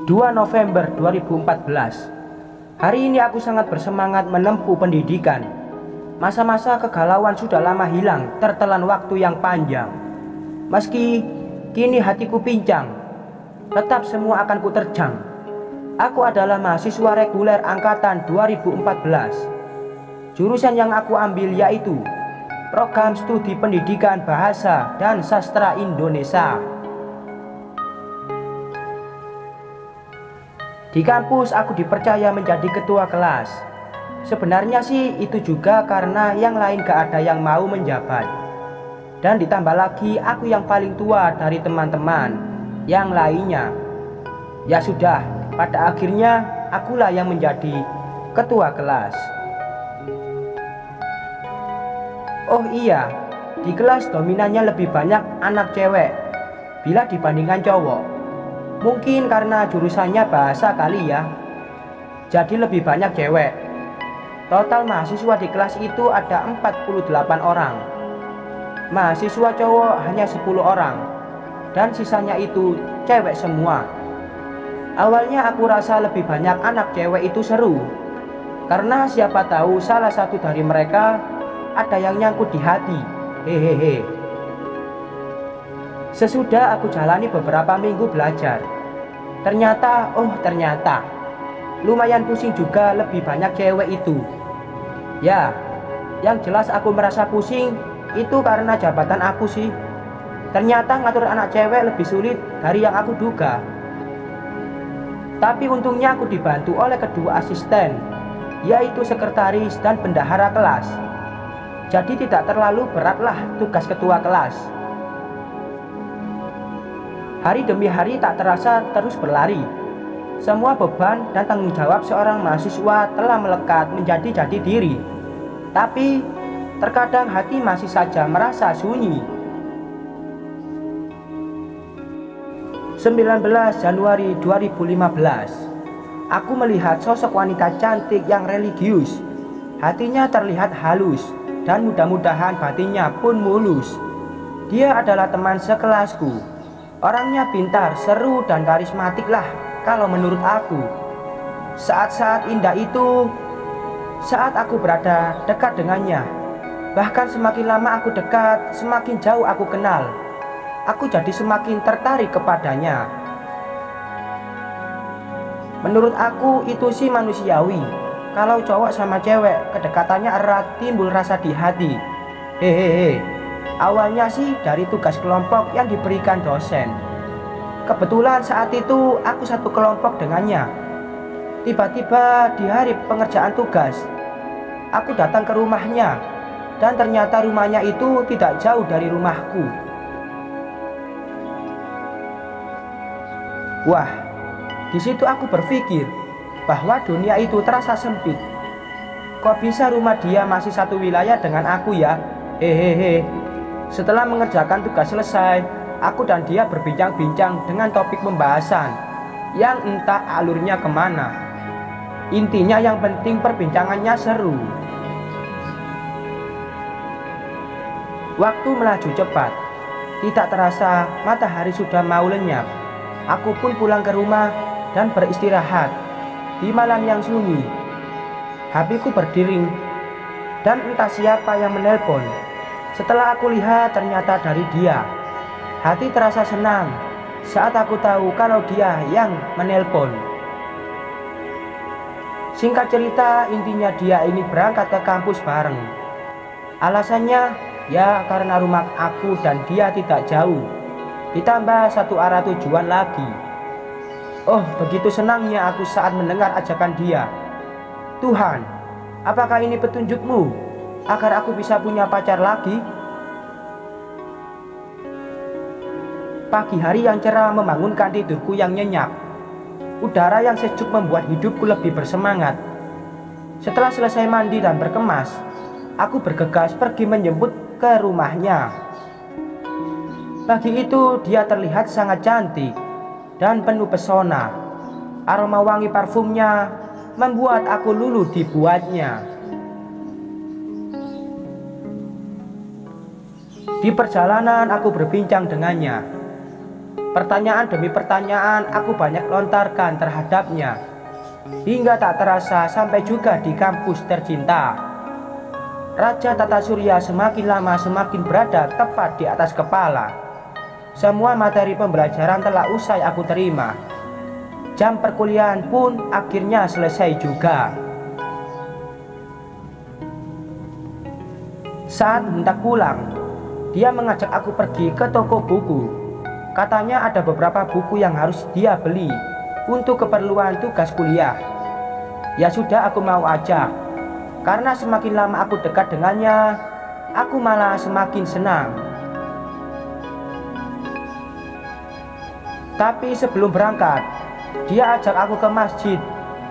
2 November 2014. Hari ini aku sangat bersemangat menempuh pendidikan. Masa-masa kegalauan sudah lama hilang tertelan waktu yang panjang. Meski kini hatiku pincang, tetap semua akan kuterjang. Aku adalah mahasiswa reguler angkatan 2014. Jurusan yang aku ambil yaitu Program Studi Pendidikan Bahasa dan Sastra Indonesia. Di kampus aku dipercaya menjadi ketua kelas. Sebenarnya sih itu juga karena yang lain gak ada yang mau menjabat. Dan ditambah lagi aku yang paling tua dari teman-teman yang lainnya. Ya sudah, pada akhirnya akulah yang menjadi ketua kelas. Oh iya, di kelas dominannya lebih banyak anak cewek bila dibandingkan cowok. Mungkin karena jurusannya bahasa kali ya, jadi lebih banyak cewek. Total mahasiswa di kelas itu ada 48 orang. Mahasiswa cowok hanya 10 orang, dan sisanya itu cewek semua. Awalnya aku rasa lebih banyak anak cewek itu seru, karena siapa tahu salah satu dari mereka ada yang nyangkut di hati. Hehehe. Sesudah aku jalani beberapa minggu belajar, ternyata lumayan pusing juga, lebih banyak cewek itu. Ya, yang jelas aku merasa pusing itu karena jabatan aku sih. Ternyata ngatur anak cewek lebih sulit dari yang aku duga. Tapi untungnya aku dibantu oleh kedua asisten, yaitu sekretaris dan bendahara kelas. Jadi tidak terlalu beratlah tugas ketua kelas. Hari demi hari tak terasa terus berlari. Semua beban dan tanggung jawab seorang mahasiswa telah melekat menjadi jati diri. Tapi terkadang hati masih saja merasa sunyi. 19 Januari 2015. Aku melihat sosok wanita cantik yang religius. Hatinya terlihat halus dan mudah-mudahan batinnya pun mulus. Dia adalah teman sekelasku. Orangnya pintar, seru, dan karismatik lah kalau menurut aku. Saat-saat indah itu saat aku berada dekat dengannya. Bahkan semakin lama aku dekat, semakin jauh aku kenal. Aku jadi semakin tertarik kepadanya. Menurut aku itu sih manusiawi. Kalau cowok sama cewek kedekatannya erat, timbul rasa di hati. Hehehe. Awalnya sih dari tugas kelompok yang diberikan dosen. Kebetulan saat itu aku satu kelompok dengannya. Tiba-tiba di hari pengerjaan tugas, aku datang ke rumahnya, dan ternyata rumahnya itu tidak jauh dari rumahku. Wah, di situ aku berpikir bahwa dunia itu terasa sempit. Kok bisa rumah dia masih satu wilayah dengan aku ya? Hehehe. Setelah mengerjakan tugas selesai, aku dan dia berbincang-bincang dengan topik pembahasan yang entah alurnya kemana. Intinya yang penting perbincangannya seru. Waktu melaju cepat. Tidak terasa matahari sudah mau lenyap. Aku pun pulang ke rumah dan beristirahat di malam yang sunyi. HP-ku berdering dan entah siapa yang menelpon. Setelah aku lihat ternyata dari dia. Hati terasa senang saat aku tahu kalau dia yang menelpon. Singkat cerita, intinya dia ini berangkat ke kampus bareng. Alasannya ya karena rumah aku dan dia tidak jauh, ditambah satu arah tujuan lagi. Oh, begitu senangnya aku saat mendengar ajakan dia. Tuhan, apakah ini petunjukmu agar aku bisa punya pacar lagi? Pagi hari yang cerah membangunkan tidurku yang nyenyak. Udara yang sejuk membuat hidupku lebih bersemangat. Setelah selesai mandi dan berkemas, aku bergegas pergi menjemput ke rumahnya. Pagi itu dia terlihat sangat cantik dan penuh pesona. Aroma wangi parfumnya membuat aku luluh dibuatnya. Di perjalanan aku berbincang dengannya. Pertanyaan demi pertanyaan aku banyak lontarkan terhadapnya, hingga tak terasa sampai juga di kampus tercinta. Raja Tata Surya semakin lama semakin berada tepat di atas kepala. Semua materi pembelajaran telah usai aku terima. Jam perkuliahan pun akhirnya selesai juga. Saat hendak pulang, dia mengajak aku pergi ke toko buku. Katanya ada beberapa buku yang harus dia beli untuk keperluan tugas kuliah. Ya sudah, aku mau aja. Karena semakin lama aku dekat dengannya, aku malah semakin senang. Tapi sebelum berangkat, dia ajak aku ke masjid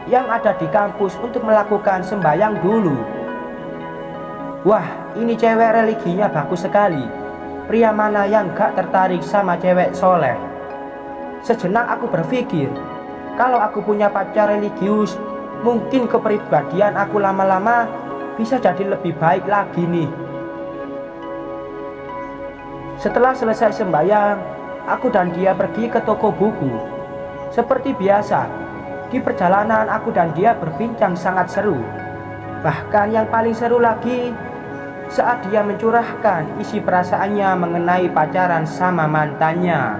yang ada di kampus untuk melakukan sembahyang dulu. Wah, ini cewek religinya bagus sekali. Pria mana yang gak tertarik sama cewek soleh? Sejenak aku berpikir, kalau aku punya pacar religius, mungkin kepribadian aku lama-lama bisa jadi lebih baik lagi nih. Setelah selesai sembahyang, aku dan dia pergi ke toko buku. Seperti biasa, di perjalanan aku dan dia berbincang sangat seru. Bahkan yang paling seru lagi, saat dia mencurahkan isi perasaannya mengenai pacaran sama mantannya.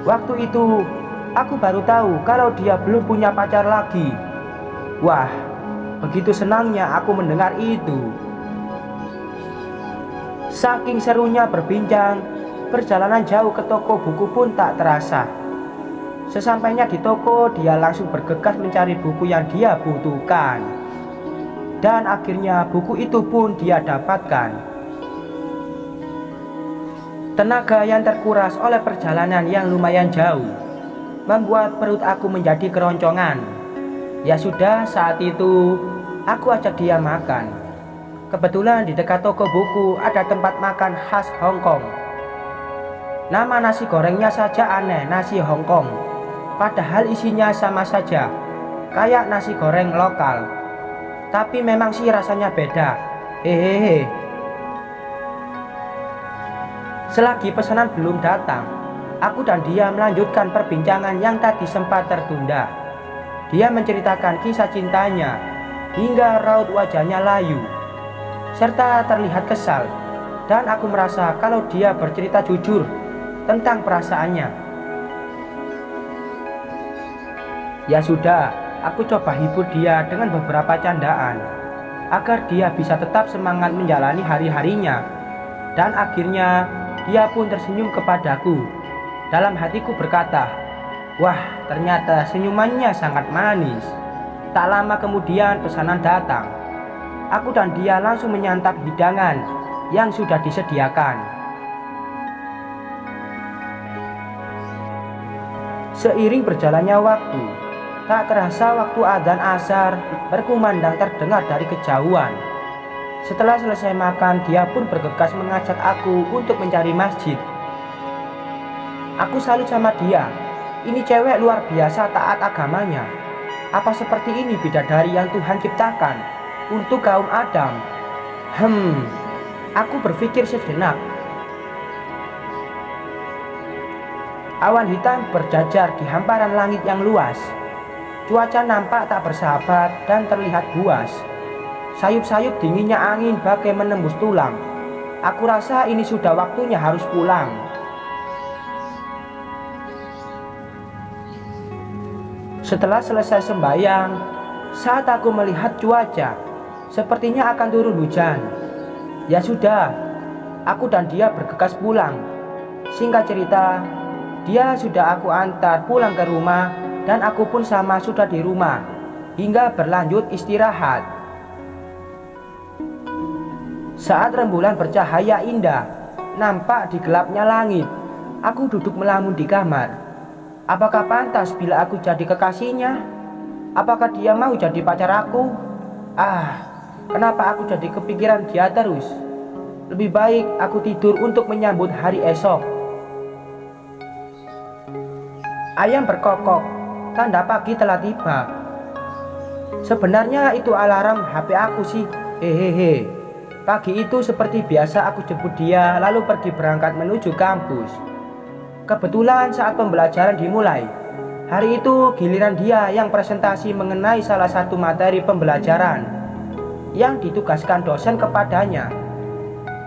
Waktu itu aku baru tahu kalau dia belum punya pacar lagi. Wah, begitu senangnya aku mendengar itu. Saking serunya berbincang, perjalanan jauh ke toko buku pun tak terasa. Sesampainya di toko, dia langsung bergegas mencari buku yang dia butuhkan. Dan akhirnya buku itu pun dia dapatkan. Tenaga yang terkuras oleh perjalanan yang lumayan jauh membuat perut aku menjadi keroncongan. Ya sudah, saat itu aku ajak dia makan. Kebetulan di dekat toko buku ada tempat makan khas Hong Kong. Nama nasi gorengnya saja aneh, nasi Hong Kong. Padahal isinya sama saja, kayak nasi goreng lokal. Tapi memang sih rasanya beda. Hehehe. Selagi pesanan belum datang, aku dan dia melanjutkan perbincangan yang tadi sempat tertunda. Dia menceritakan kisah cintanya hingga raut wajahnya layu, serta terlihat kesal. Dan aku merasa kalau dia bercerita jujur tentang perasaannya. Ya sudah, aku coba hibur dia dengan beberapa candaan agar dia bisa tetap semangat menjalani hari-harinya. Dan akhirnya dia pun tersenyum kepadaku. Dalam hatiku berkata, wah, ternyata senyumannya sangat manis. Tak lama kemudian pesanan datang. Aku dan dia langsung menyantap hidangan yang sudah disediakan. Seiring berjalannya waktu, tak terasa waktu adzan asar berkumandang terdengar dari kejauhan. Setelah selesai makan, dia pun bergegas mengajak aku untuk mencari masjid. Aku salut sama dia. Ini cewek luar biasa taat agamanya. Apa seperti ini bidadari yang Tuhan ciptakan untuk kaum Adam? Aku berpikir sejenak. Awan hitam berjajar di hamparan langit yang luas. Cuaca nampak tak bersahabat dan terlihat buas. Sayup-sayup dinginnya angin bagai menembus tulang. Aku rasa ini sudah waktunya harus pulang. Setelah selesai sembahyang, saat aku melihat cuaca, sepertinya akan turun hujan. Ya sudah, aku dan dia bergegas pulang. Singkat cerita, dia sudah aku antar pulang ke rumah dan aku pun sama sudah di rumah hingga berlanjut istirahat. Saat rembulan bercahaya indah nampak di gelapnya langit, aku duduk melamun di kamar. Apakah pantas bila aku jadi kekasihnya? Apakah dia mau jadi pacar aku? Kenapa aku jadi kepikiran dia terus? Lebih baik aku tidur untuk menyambut hari esok. Ayam berkokok, tanda pagi telah tiba. Sebenarnya itu alarm HP aku sih. Hehehe. Pagi itu seperti biasa aku jemput dia lalu pergi berangkat menuju kampus. Kebetulan saat pembelajaran dimulai, hari itu giliran dia yang presentasi mengenai salah satu materi pembelajaran yang ditugaskan dosen kepadanya.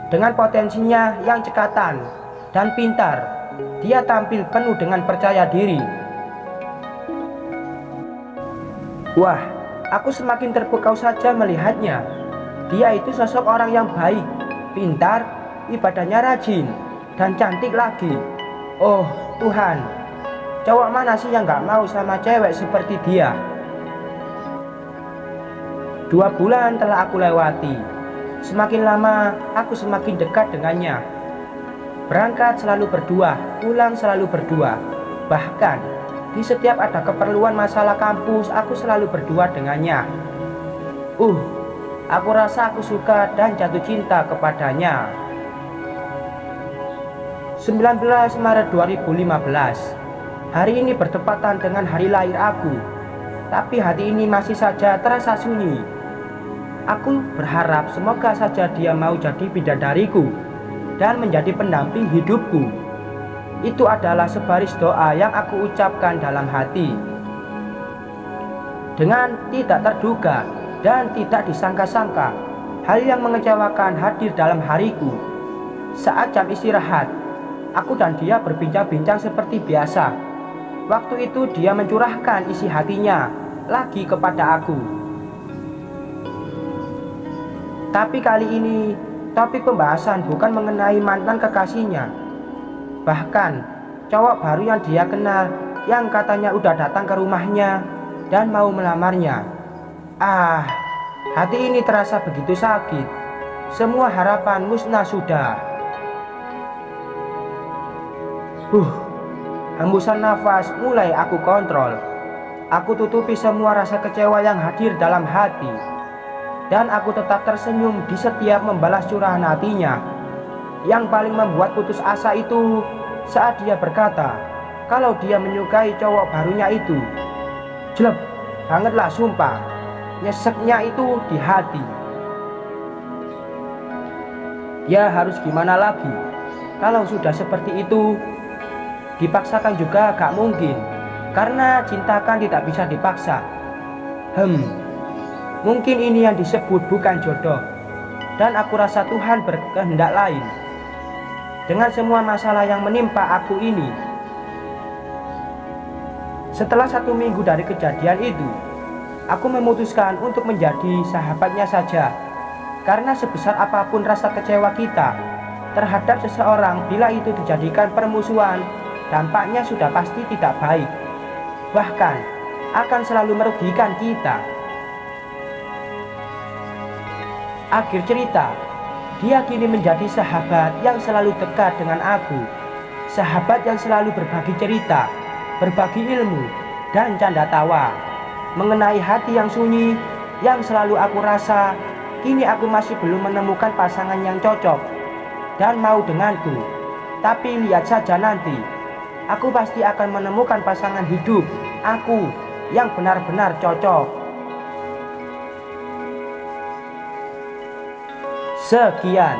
Dengan potensinya yang cekatan dan pintar, dia tampil penuh dengan percaya diri. Wah, aku semakin terpukau saja melihatnya. Dia itu sosok orang yang baik, pintar, ibadahnya rajin, dan cantik lagi. Oh Tuhan, cowok mana sih yang gak mau sama cewek seperti dia? 2 bulan telah aku lewati. Semakin lama aku semakin dekat dengannya. Berangkat selalu berdua, pulang selalu berdua. Bahkan di setiap ada keperluan masalah kampus, aku selalu berdua dengannya. Aku rasa aku suka dan jatuh cinta kepadanya. 19 Maret 2015. Hari ini bertepatan dengan hari lahir aku. Tapi hati ini masih saja terasa sunyi. Aku berharap semoga saja dia mau jadi bidadariku dan menjadi pendamping hidupku. Itu adalah sebaris doa yang aku ucapkan dalam hati. Dengan tidak terduga dan tidak disangka-sangka, hal yang mengecewakan hadir dalam hariku. Saat jam istirahat, aku dan dia berbincang-bincang seperti biasa. Waktu itu dia mencurahkan isi hatinya lagi kepada aku. Tapi kali ini topik pembahasan bukan mengenai mantan kekasihnya. Bahkan cowok baru yang dia kenal, yang katanya udah datang ke rumahnya dan mau melamarnya. Hati ini terasa begitu sakit. Semua harapan musnah sudah. Hembusan nafas mulai aku kontrol. Aku tutupi semua rasa kecewa yang hadir dalam hati. Dan aku tetap tersenyum di setiap membalas curahan hatinya. Yang paling membuat putus asa itu saat dia berkata kalau dia menyukai cowok barunya itu. Jelek bangetlah sumpah. Nyeseknya itu di hati. Ya harus gimana lagi? Kalau sudah seperti itu, dipaksakan juga gak mungkin. Karena cinta kan tidak bisa dipaksa. Mungkin ini yang disebut bukan jodoh. Dan aku rasa Tuhan berkehendak lain dengan semua masalah yang menimpa aku ini. Setelah 1 minggu dari kejadian itu, aku memutuskan untuk menjadi sahabatnya saja. Karena sebesar apapun rasa kecewa kita terhadap seseorang, bila itu dijadikan permusuhan, dampaknya sudah pasti tidak baik. Bahkan akan selalu merugikan kita. Akhir cerita, dia kini menjadi sahabat yang selalu dekat dengan aku. Sahabat yang selalu berbagi cerita, berbagi ilmu, dan canda tawa. Mengenai hati yang sunyi, yang selalu aku rasa, kini aku masih belum menemukan pasangan yang cocok dan mau denganku. Tapi lihat saja nanti, aku pasti akan menemukan pasangan hidup aku yang benar-benar cocok. Sekian.